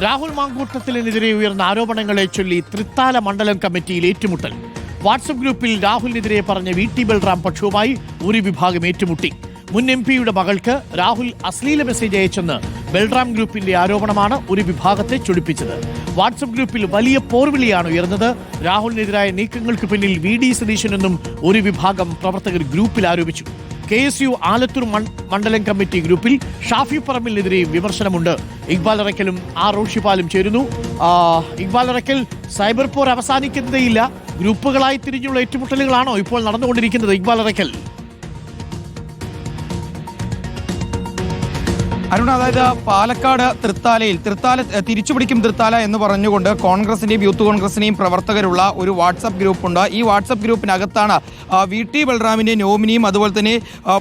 രാഹുൽ മാങ്കൂട്ടത്തിനെതിരെ ഉയർന്ന ആരോപണങ്ങളെ ചൊല്ലി തൃത്താല മണ്ഡലം കമ്മിറ്റിയിൽ ഏറ്റുമുട്ടൽ. വാട്സപ്പ് ഗ്രൂപ്പിൽ രാഹുലിനെതിരെ പറഞ്ഞ VT ബൽറാം പക്ഷവുമായി ഒരു വിഭാഗം ഏറ്റുമുട്ടി. മുൻ MP-യുടെ മകൾക്ക് രാഹുൽ അശ്ലീല മെസ്സേജ് അയച്ചെന്ന് ബൽറാം ഗ്രൂപ്പിന്റെ ആരോപണമാണ് ഒരു വിഭാഗത്തെ ചൊടിപ്പിച്ചത്. വാട്സപ്പ് ഗ്രൂപ്പിൽ വലിയ പോർവിളിയാണ് ഉയർന്നത്. രാഹുലിനെതിരായ നീക്കങ്ങൾക്ക് പിന്നിൽ VD സതീശനെന്നും ഒരു വിഭാഗം പ്രവർത്തകർ ഗ്രൂപ്പിൽ ആരോപിച്ചു. KSU ആലത്തൂർ മണ്ഡലം കമ്മിറ്റി ഗ്രൂപ്പിൽ ഷാഫി പറമ്പിലിനെതിരെയും വിമർശനമുണ്ട്. ഇക്ബാൽ അറക്കലും റോഷിപാലും ചേരുന്നു. ഇക്ബാൽ അറക്കൽ, സൈബർ പോർ അവസാനിക്കുന്നതേയില്ല. ഗ്രൂപ്പുകളായി തിരിഞ്ഞുള്ള ഏറ്റുമുട്ടലുകളാണോ ഇപ്പോൾ നടന്നുകൊണ്ടിരിക്കുന്നത്? ഇക്ബാൽ അറക്കൽ. അരുൺ, അതായത് പാലക്കാട് തൃത്താല തിരിച്ചുപിടിക്കും തൃത്താല എന്ന് പറഞ്ഞുകൊണ്ട് കോൺഗ്രസിന്റെയും യൂത്ത് കോൺഗ്രസിന്റെയും പ്രവർത്തകരുള്ള ഒരു വാട്സപ്പ് ഗ്രൂപ്പുണ്ട്. ഈ വാട്സപ്പ് ഗ്രൂപ്പിനകത്താണ് VT ബൽറാമിന്റെ നോമിനിയും അതുപോലെ തന്നെ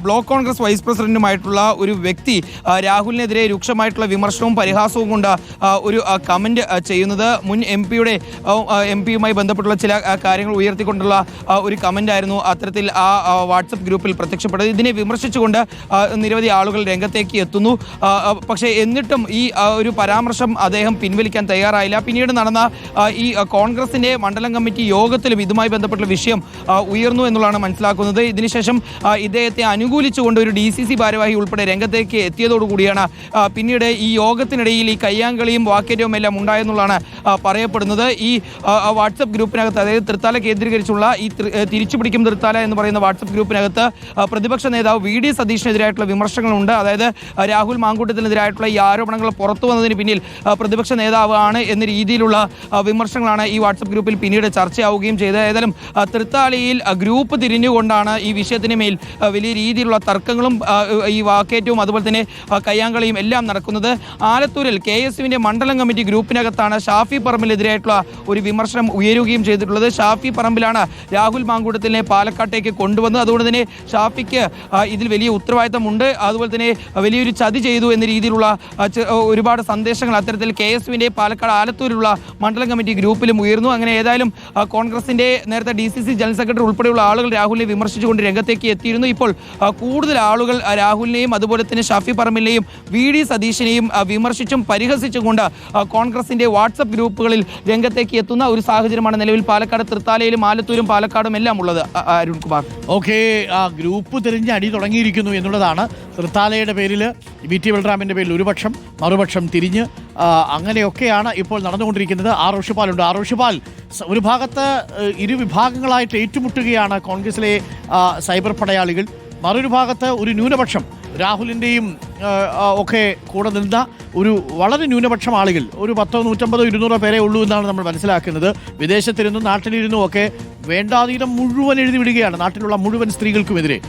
ബ്ലോക്ക് കോൺഗ്രസ് വൈസ് പ്രസിഡന്റുമായിട്ടുള്ള ഒരു വ്യക്തി രാഹുലിനെതിരെ രൂക്ഷമായിട്ടുള്ള വിമർശനവും പരിഹാസവും കൊണ്ട് ഒരു കമന്റ് ചെയ്യുന്നത്. മുൻ MP-യുമായി ബന്ധപ്പെട്ടുള്ള ചില കാര്യങ്ങൾ ഉയർത്തിക്കൊണ്ടുള്ള ഒരു കമന്റ് ആയിരുന്നു അത്തരത്തിൽ ആ വാട്സപ്പ് ഗ്രൂപ്പിൽ പ്രത്യക്ഷപ്പെട്ടത്. ഇതിനെ വിമർശിച്ചുകൊണ്ട് നിരവധി ആളുകൾ രംഗത്തേക്ക് എത്തുന്നു. പക്ഷേ എന്നിട്ടും ഈ ഒരു പരാമർശം അദ്ദേഹം പിൻവലിക്കാൻ തയ്യാറായില്ല. പിന്നീട് നടന്ന ഈ കോൺഗ്രസിന്റെ മണ്ഡലം കമ്മിറ്റി യോഗത്തിലും ഇതുമായി ബന്ധപ്പെട്ട വിഷയം ഉയർന്നു എന്നുള്ളതാണ് മനസ്സിലാക്കുന്നത്. ഇതിനുശേഷം ഇദ്ദേഹത്തെ അനുകൂലിച്ചുകൊണ്ട് ഒരു DCC ഭാരവാഹി ഉൾപ്പെടെ രംഗത്തേക്ക് എത്തിയതോടുകൂടിയാണ് പിന്നീട് ഈ യോഗത്തിനിടയിൽ ഈ കയ്യാങ്കളിയും വാക്കേറ്റവും എല്ലാം ഉണ്ടായെന്നുള്ളതാണ് പറയപ്പെടുന്നത്. ഈ വാട്സപ്പ് ഗ്രൂപ്പിനകത്ത്, അതായത് തൃത്താല കേന്ദ്രീകരിച്ചുള്ള ഈ തിരിച്ചുപിടിക്കും തൃത്താല എന്ന് പറയുന്ന വാട്സപ്പ് ഗ്രൂപ്പിനകത്ത് പ്രതിപക്ഷ നേതാവ് VD സതീഷിനെതിരായിട്ടുള്ള വിമർശനങ്ങളുണ്ട്. അതായത് രാഹുൽ മാങ്കൂട്ടത്തിനെതിരായിട്ടുള്ള ഈ ആരോപണങ്ങൾ പുറത്തു വന്നതിന് പിന്നിൽ പ്രതിപക്ഷ നേതാവാണ് എന്ന രീതിയിലുള്ള വിമർശനങ്ങളാണ് ഈ വാട്സപ്പ് ഗ്രൂപ്പിൽ പിന്നീട് ചർച്ചയാവുകയും ചെയ്തത്. ഏതായാലും തൃത്താലയിൽ ഗ്രൂപ്പ് തിരിഞ്ഞുകൊണ്ടാണ് ഈ വിഷയത്തിന് മേൽ വലിയ രീതിയിലുള്ള തർക്കങ്ങളും ഈ വാക്കേറ്റവും അതുപോലെ തന്നെ കയ്യാങ്കളിയും എല്ലാം നടക്കുന്നത്. ആലത്തൂരിൽ KSUവിന്റെ മണ്ഡലം കമ്മിറ്റി ഗ്രൂപ്പിനകത്താണ് ഷാഫി പറമ്പിലെതിരായിട്ടുള്ള ഒരു വിമർശനം ഉയരുകയും ചെയ്തിട്ടുള്ളത്. ഷാഫി പറമ്പിലാണ് രാഹുൽ മാങ്കൂട്ടത്തിനെ പാലക്കാട്ടേക്ക് കൊണ്ടുവന്നത്. അതുകൊണ്ട് തന്നെ ഷാഫിക്ക് ഇതിൽ വലിയ ഉത്തരവാദിത്തമുണ്ട്, അതുപോലെ തന്നെ വലിയൊരു ചതി ചെയ്തു എന്ന രീതിയിലുള്ള ഒരുപാട് സന്ദേശങ്ങൾ അത്തരത്തിൽ KSUവിന്റെ പാലക്കാട് ആലത്തൂരിലുള്ള മണ്ഡലം കമ്മിറ്റി ഗ്രൂപ്പിലും ഉയർന്നു. അങ്ങനെ ഏതായാലും കോൺഗ്രസിന്റെ നേരത്തെ DCC ജനറൽ സെക്രട്ടറി ഉൾപ്പെടെയുള്ള ആളുകൾ രാഹുലിനെ വിമർശിച്ചുകൊണ്ട് രംഗത്തേക്ക് എത്തിയിരുന്നു. ഇപ്പോൾ കൂടുതൽ ആളുകൾ രാഹുലിനെയും അതുപോലെ തന്നെ ഷാഫി പറമ്പിലിനെയും VD സതീശനെയും വിമർശിച്ചും പരിഹസിച്ചുകൊണ്ട് കോൺഗ്രസിന്റെ വാട്സപ്പ് ഗ്രൂപ്പുകളിൽ രംഗത്തേക്ക് എത്തുന്ന ഒരു സാഹചര്യമാണ് നിലവിൽ പാലക്കാട് തൃത്താലയിലും ആലത്തൂരും പാലക്കാടും എല്ലാം ഉള്ളത്. അരുൺകുമാർ, ഓക്കെ, ഗ്രൂപ്പ് തിരിഞ്ഞ് അടി തുടങ്ങിയിരിക്കുന്നു എന്നുള്ളതാണ്. തൃത്താലയുടെ പേരിൽ VT ബൽറാമിന്റെ പേരിൽ ഒരു പക്ഷം, മറുപക്ഷം തിരിഞ്ഞ് അങ്ങനെയൊക്കെയാണ് ഇപ്പോൾ നടന്നുകൊണ്ടിരിക്കുന്നത്. റോഷിപാലുണ്ട്. റോഷിപാൽ, ഒരു ഭാഗത്ത് ഇരു വിഭാഗങ്ങളായിട്ട് ഏറ്റുമുട്ടുകയാണ് കോൺഗ്രസിലെ സൈബർ പടയാളികൾ. മറൊരു ഭാഗത്ത് ഒരു ന്യൂനപക്ഷം, രാഹുലിൻ്റെയും ഒക്കെ കൂടെ നിന്ന ഒരു വളരെ ന്യൂനപക്ഷം ആളുകൾ, ഒരു 100, 150, 200 പേരെ ഉള്ളൂ എന്നാണ് നമ്മൾ മനസ്സിലാക്കുന്നത്. വിദേശത്തിരുന്നും നാട്ടിലിരുന്നും ഒക്കെ വേണ്ടാതീരം മുഴുവൻ എഴുതി വിടുകയാണ് നാട്ടിലുള്ള മുഴുവൻ സ്ത്രീകൾക്കുമെതിരെ.